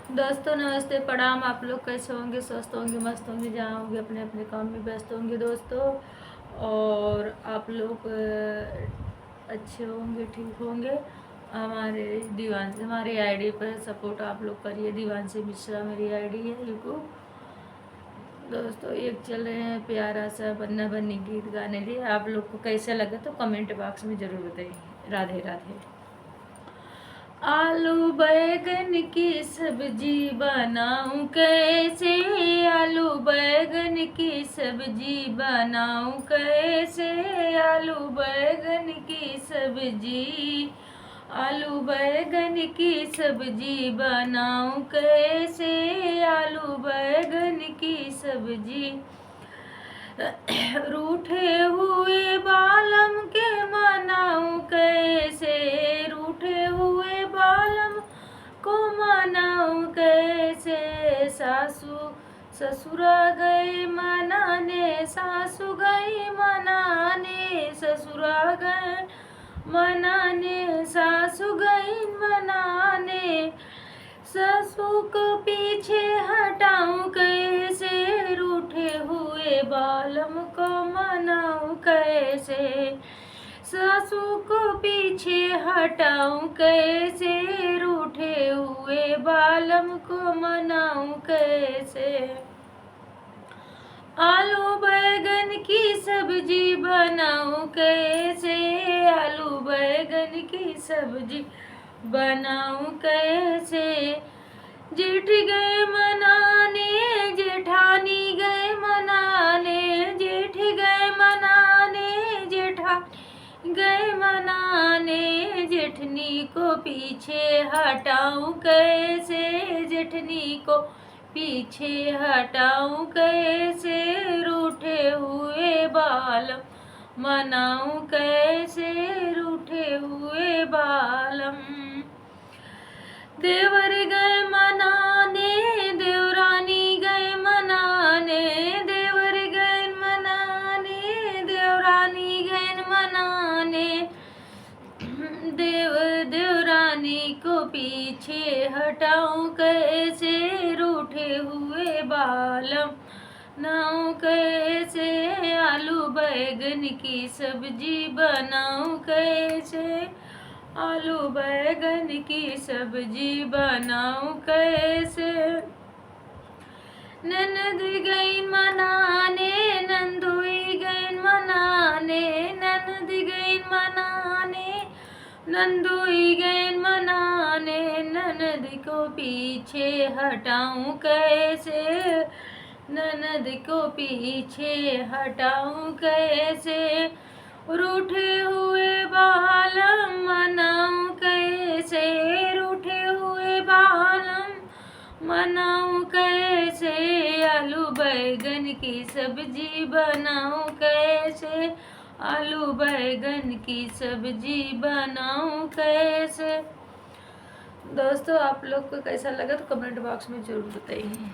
दोस्तों नमस्ते, प्रणाम। आप लोग कैसे होंगे? स्वस्थ होंगे, मस्त होंगे, जहाँ होंगे अपने अपने काम में व्यस्त होंगे दोस्तों। और आप लोग अच्छे होंगे, ठीक होंगे। हमारे हमारी आईडी पर सपोर्ट आप लोग करिए। दीवानसी मिश्रा मेरी आईडी है यूट्यूब। दोस्तों एक चल रहे हैं प्यारा सा बन्ना बन्नी गीत गाने लिए। आप लोग को कैसा लगा तो कमेंट बॉक्स में ज़रूर बताइए। राधे राधे। आलू बैगन की सब्जी बनाऊं कैसे? आलू बैगन की सब्जी बनाऊं कैसे? आलू बैगन की सब्जी, आलू बैगन की सब्जी बनाऊं कैसे? आलू बैगन की सब्जी। रूठे हुए बालम के मनाऊं कैसे? रूठे हुए बालम को मनाऊं कैसे? सासू ससुरा गए मनाने, सासू गई मनाने, ससुरा गए मनाने, सासू गई मनाने। सासू को पीछे हटाऊं कैसे? रूठे हुए बालम को मनाऊं कैसे? सासू को पीछे हटाऊं कैसे? रूठे हुए बालम को मनाऊं कैसे? आलू बैगन की सब्जी बनाऊं कैसे? आलू बैगन की सब्जी बनाऊं कैसे? जेठ गए मनाने, जेठानी गए मनाने, जेठ गए मनाने, जेठानी गए मनाने। जेठनी को पीछे हटाऊं कैसे? जेठनी को पीछे हटाऊं कैसे? रूठे हुए बालम मनाऊं कैसे? रूठे हुए बालम। देवर गए मनाने, देवरानी गए मनाने, देवर गए मनाने, देवरानी गए मनाने। देवरानी को पीछे हटाऊं कैसे? रूठे हुए बालम बनाऊं कैसे? आलू बैगन की सब्जी बनाऊं कैसे? आलू बैगन की सब्जी बनाऊं कैसे? ननद गई मनाने, नंदोई गई मनाने, ननद गई मनाने, नंदोई गई मनाने। ननद को पीछे हटाऊं कैसे? ननद को पीछे हटाऊं कैसे? रूठे हुए बालम मनाऊं कैसे? रूठे हुए बालम मनाऊं कैसे? आलू बैगन की सब्जी बनाऊं कैसे? आलू बैगन की सब्जी बनाऊं कैसे? दोस्तों आप लोग को कैसा लगा तो कमेंट बॉक्स में ज़रूर बताइए।